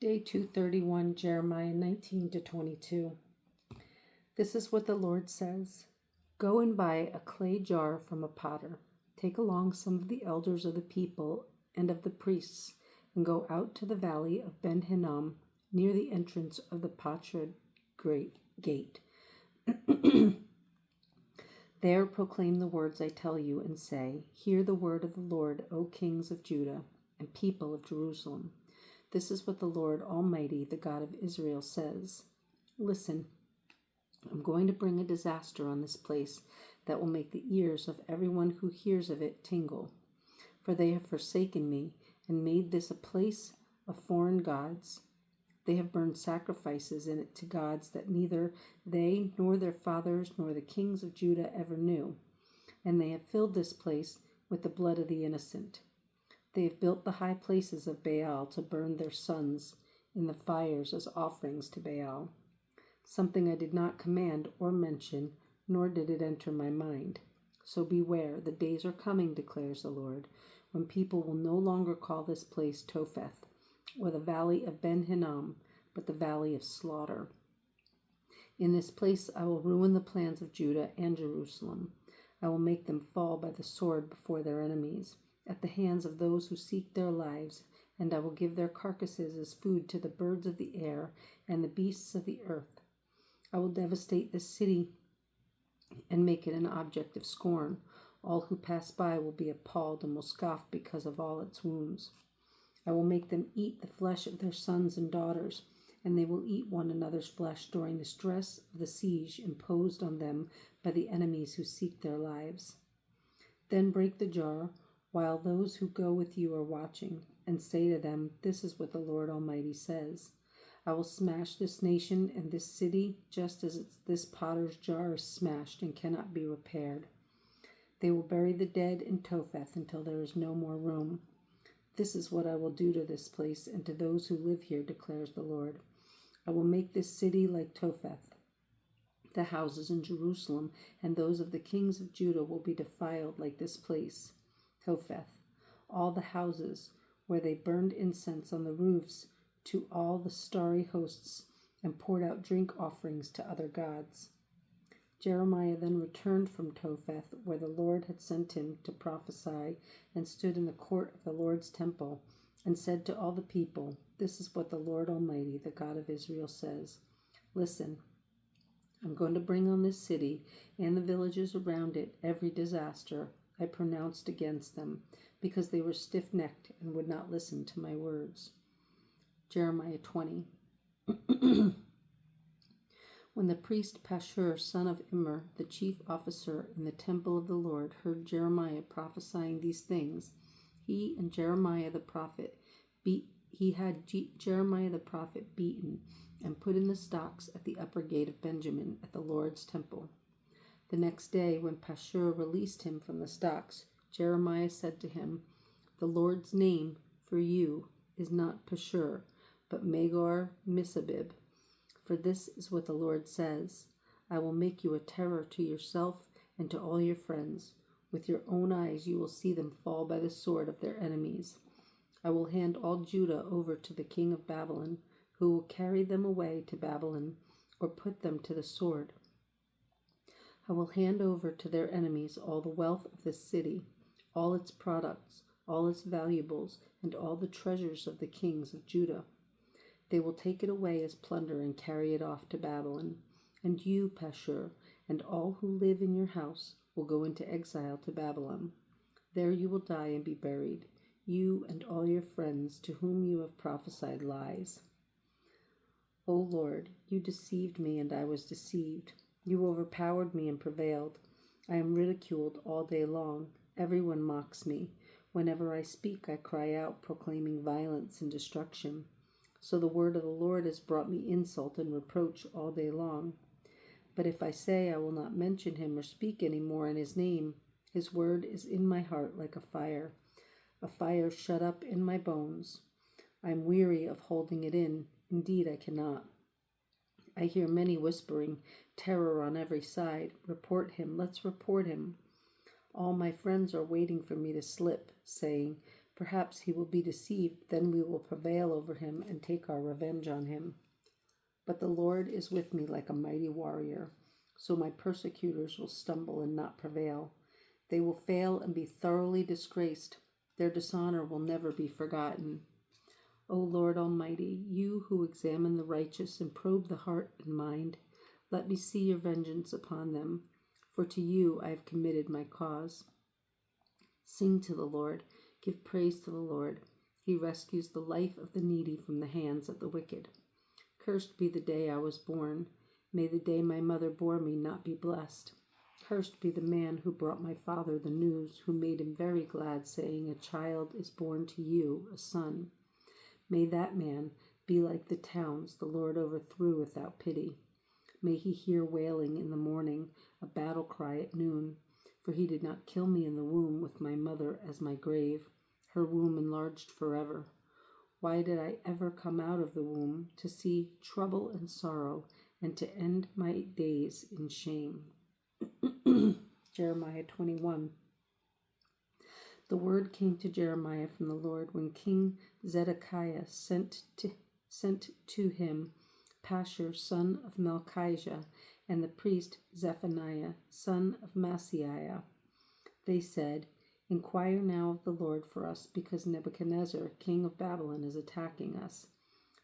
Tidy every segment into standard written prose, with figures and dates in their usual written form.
Day 231, Jeremiah 19 to 22. This is what the Lord says. Go and buy a clay jar from a potter. Take along some of the elders of the people and of the priests, and go out to the valley of Ben Hinnom, near the entrance of the potsherd gate. There proclaim the words I tell you, and say, Hear the word of the Lord, O kings of Judah and people of Jerusalem. This is what the Lord Almighty, the God of Israel, says. Listen, I'm going to bring a disaster on this place that will make the ears of everyone who hears of it tingle. For they have forsaken me and made this a place of foreign gods. They have burned sacrifices in it to gods that neither they nor their fathers nor the kings of Judah ever knew. And they have filled this place with the blood of the innocent. They have built the high places of Baal to burn their sons in the fires as offerings to Baal, something I did not command or mention, nor did it enter my mind. So beware, the days are coming, declares the Lord, when people will no longer call this place Topheth, or the valley of Ben Hinnom, but the valley of slaughter. In this place I will ruin the plans of Judah and Jerusalem. I will make them fall by the sword before their enemies, at the hands of those who seek their lives, and I will give their carcasses as food to the birds of the air and the beasts of the earth. I will devastate this city and make it an object of scorn. All who pass by will be appalled and will scoff because of all its wounds. I will make them eat the flesh of their sons and daughters, and they will eat one another's flesh during the stress of the siege imposed on them by the enemies who seek their lives. Then break the jar while those who go with you are watching, and say to them, This is what the Lord Almighty says. I will smash this nation and this city just as this potter's jar is smashed and cannot be repaired. They will bury the dead in Topheth until there is no more room. This is what I will do to this place and to those who live here, declares the Lord. I will make this city like Topheth. The houses in Jerusalem and those of the kings of Judah will be defiled like this place, Topheth. All the houses where they burned incense on the roofs to all the starry hosts and poured out drink offerings to other gods. Jeremiah then returned from Topheth, where the Lord had sent him to prophesy, and stood in the court of the Lord's temple, and said to all the people, This is what the Lord Almighty, the God of Israel, says. Listen, I'm going to bring on this city and the villages around it every disaster I pronounced against them, because they were stiff-necked and would not listen to my words. Jeremiah 20. When the priest Pashur, son of Immer, the chief officer in the temple of the Lord, heard Jeremiah prophesying these things, he and Jeremiah the prophet Jeremiah the prophet beaten and put in the stocks at the upper gate of Benjamin at the Lord's temple. The next day, when Pashur released him from the stocks, Jeremiah said to him, The Lord's name for you is not Pashur, but Magor Missabib. For this is what the Lord says, I will make you a terror to yourself and to all your friends. With your own eyes you will see them fall by the sword of their enemies. I will hand all Judah over to the king of Babylon, who will carry them away to Babylon or put them to the sword. I will hand over to their enemies all the wealth of this city, all its products, all its valuables, and all the treasures of the kings of Judah. They will take it away as plunder and carry it off to Babylon. And you, Pashur, and all who live in your house will go into exile to Babylon. There you will die and be buried, you and all your friends to whom you have prophesied lies. O Lord, you deceived me and I was deceived. You overpowered me and prevailed. I am ridiculed all day long. Everyone mocks me. Whenever I speak, I cry out, proclaiming violence and destruction. So the word of the Lord has brought me insult and reproach all day long. But if I say I will not mention him or speak any more in his name, his word is in my heart like a fire shut up in my bones. I am weary of holding it in. Indeed, I cannot. I hear many whispering, terror on every side. Report him, let's report him. All my friends are waiting for me to slip, saying, Perhaps he will be deceived, then we will prevail over him and take our revenge on him. But the Lord is with me like a mighty warrior, so my persecutors will stumble and not prevail. They will fail and be thoroughly disgraced. Their dishonor will never be forgotten. O Lord Almighty, you who examine the righteous and probe the heart and mind, let me see your vengeance upon them, for to you I have committed my cause. Sing to the Lord, give praise to the Lord. He rescues the life of the needy from the hands of the wicked. Cursed be the day I was born. May the day my mother bore me not be blessed. Cursed be the man who brought my father the news, who made him very glad, saying, a child is born to you, a son. May that man be like the towns the Lord overthrew without pity. May he hear wailing in the morning, a battle cry at noon. For he did not kill me in the womb with my mother as my grave, her womb enlarged forever. Why did I ever come out of the womb to see trouble and sorrow, and to end my days in shame? Jeremiah 21. The word came to Jeremiah from the Lord when King Zedekiah sent to him Pashur, son of Malchijah, and the priest Zephaniah, son of Maaseiah. They said, inquire now of the Lord for us, because Nebuchadnezzar, king of Babylon, is attacking us.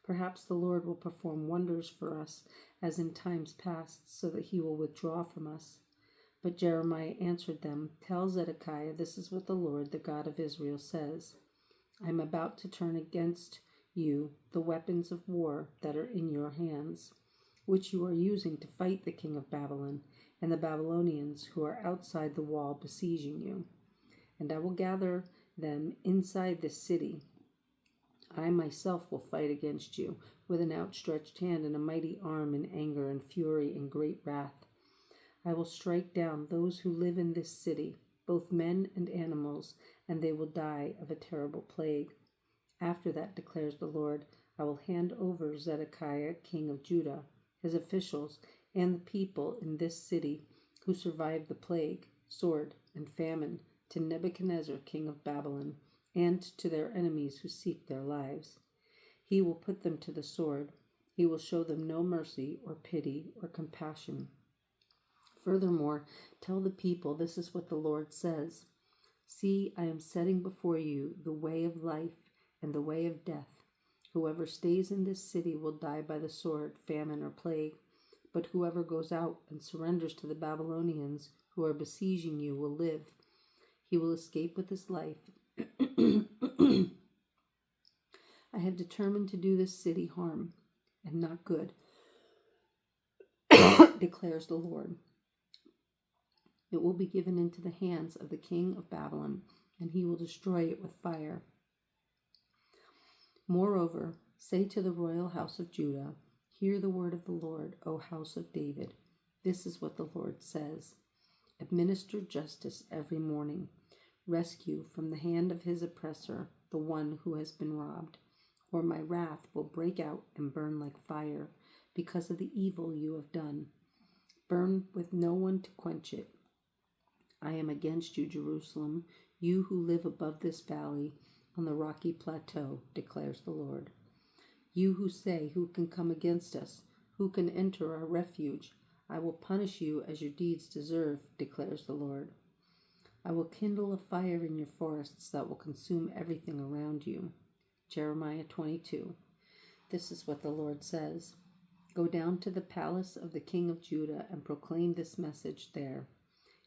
Perhaps the Lord will perform wonders for us, as in times past, so that he will withdraw from us. But Jeremiah answered them, tell Zedekiah, this is what the Lord, the God of Israel, says. I am about to turn against you the weapons of war that are in your hands, which you are using to fight the king of Babylon and the Babylonians who are outside the wall besieging you. And I will gather them inside this city. I myself will fight against you with an outstretched hand and a mighty arm in anger and fury and great wrath. I will strike down those who live in this city, both men and animals, and they will die of a terrible plague. After that, declares the Lord, I will hand over Zedekiah, king of Judah, his officials, and the people in this city who survived the plague, sword, and famine, to Nebuchadnezzar, king of Babylon, and to their enemies who seek their lives. He will put them to the sword. He will show them no mercy or pity or compassion. Furthermore, tell the people, this is what the Lord says. See, I am setting before you the way of life and the way of death. Whoever stays in this city will die by the sword, famine, or plague. But whoever goes out and surrenders to the Babylonians who are besieging you will live. He will escape with his life. I have determined to do this city harm and not good, declares the Lord. It will be given into the hands of the king of Babylon, and he will destroy it with fire. Moreover, say to the royal house of Judah, hear the word of the Lord, O house of David. This is what the Lord says. Administer justice every morning. Rescue from the hand of his oppressor the one who has been robbed, or my wrath will break out and burn like fire because of the evil you have done. Burn with no one to quench it. I am against you, Jerusalem, you who live above this valley on the rocky plateau, declares the Lord. You who say, who can come against us? Who can enter our refuge? I will punish you as your deeds deserve, declares the Lord. I will kindle a fire in your forests that will consume everything around you. Jeremiah 22. This is what the Lord says. Go down to the palace of the king of Judah and proclaim this message there.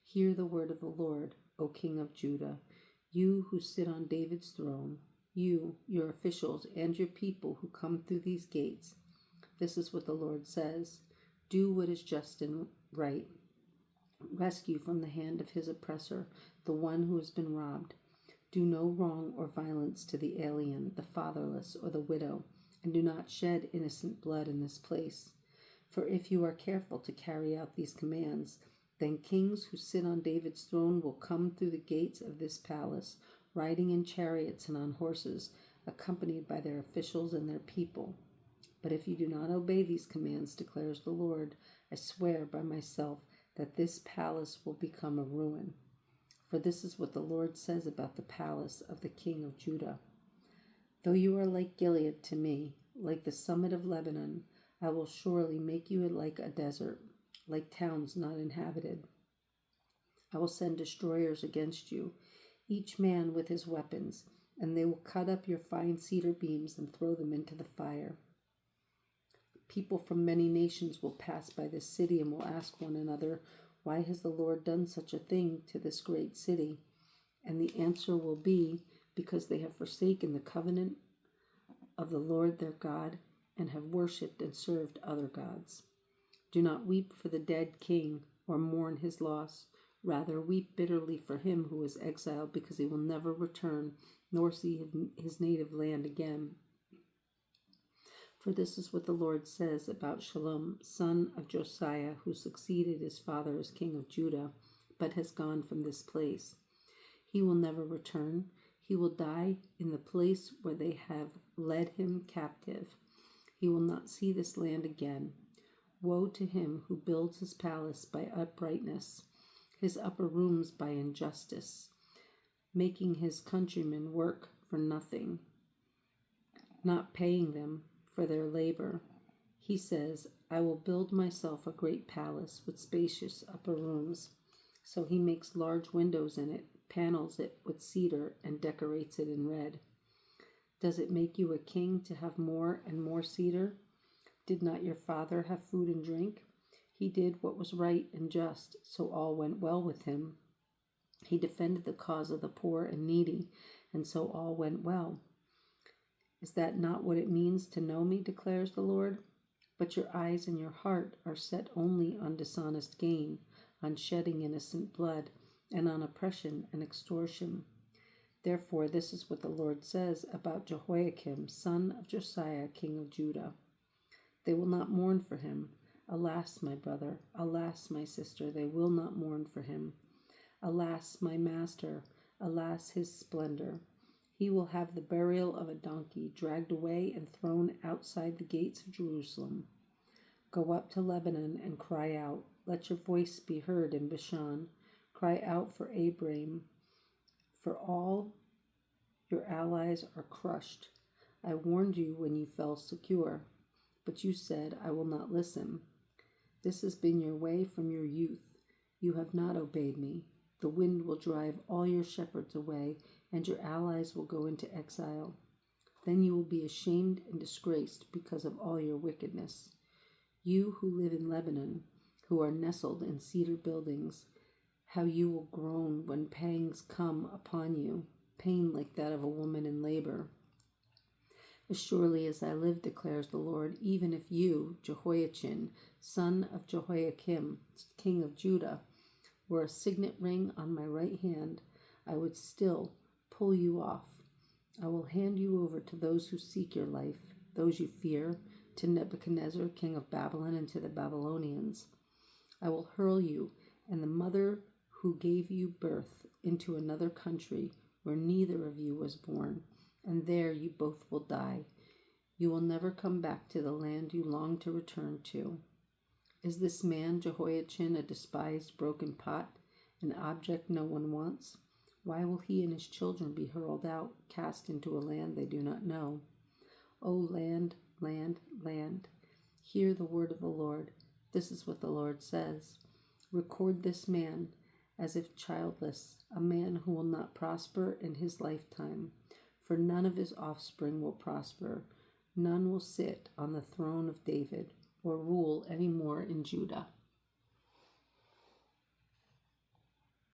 Hear the word of the Lord, O king of Judah, you who sit on David's throne, you, your officials, and your people who come through these gates. This is what the Lord says. Do what is just and right. Rescue from the hand of his oppressor the one who has been robbed. Do no wrong or violence to the alien, the fatherless, or the widow, and do not shed innocent blood in this place. For if you are careful to carry out these commands, then kings who sit on David's throne will come through the gates of this palace, riding in chariots and on horses, accompanied by their officials and their people. But if you do not obey these commands, declares the Lord, I swear by myself that this palace will become a ruin. For this is what the Lord says about the palace of the king of Judah. Though you are like Gilead to me, like the summit of Lebanon, I will surely make you like a desert, like towns not inhabited. I will send destroyers against you, each man with his weapons, and they will cut up your fine cedar beams and throw them into the fire. People from many nations will pass by this city and will ask one another, why has the Lord done such a thing to this great city? And the answer will be, because they have forsaken the covenant of the Lord their God and have worshipped and served other gods. Do not weep for the dead king or mourn his loss. Rather, weep bitterly for him who is exiled, because he will never return nor see his native land again. For this is what the Lord says about Shallum, son of Josiah, who succeeded his father as king of Judah, but has gone from this place. He will never return. He will die in the place where they have led him captive. He will not see this land again. Woe to him who builds his palace by uprightness, his upper rooms by injustice, making his countrymen work for nothing, not paying them for their labor. He says, I will build myself a great palace with spacious upper rooms. So he makes large windows in it, panels it with cedar, and decorates it in red. Does it make you a king to have more and more cedar? Did not your father have food and drink? He did what was right and just, so all went well with him. He defended the cause of the poor and needy, and so all went well. Is that not what it means to know me, declares the Lord? But your eyes and your heart are set only on dishonest gain, on shedding innocent blood, and on oppression and extortion. Therefore, this is what the Lord says about Jehoiakim, son of Josiah, king of Judah. They will not mourn for him. Alas, my brother, alas, my sister, they will not mourn for him. Alas, my master, alas, his splendor. He will have the burial of a donkey, dragged away and thrown outside the gates of Jerusalem. Go up to Lebanon and cry out. Let your voice be heard in Bashan. Cry out for Abraham, for all your allies are crushed. I warned you when you fell secure, but you said, I will not listen. This has been your way from your youth. You have not obeyed me. The wind will drive all your shepherds away, and your allies will go into exile. Then you will be ashamed and disgraced because of all your wickedness. You who live in Lebanon, who are nestled in cedar buildings, how you will groan when pangs come upon you, pain like that of a woman in labor. As surely as I live, declares the Lord, even if you, Jehoiachin, son of Jehoiakim, king of Judah, were a signet ring on my right hand, I would still pull you off. I will hand you over to those who seek your life, those you fear, to Nebuchadnezzar, king of Babylon, and to the Babylonians. I will hurl you and the mother who gave you birth into another country where neither of you was born, and there you both will die. You will never come back to the land you long to return to. Is this man Jehoiachin a despised broken pot, an object no one wants? Why will he and his children be hurled out, cast into a land they do not know? O land, land, land, hear the word of the Lord. This is what the Lord says. Record this man as if childless, a man who will not prosper in his lifetime, for none of his offspring will prosper. None will sit on the throne of David or rule any more in Judah.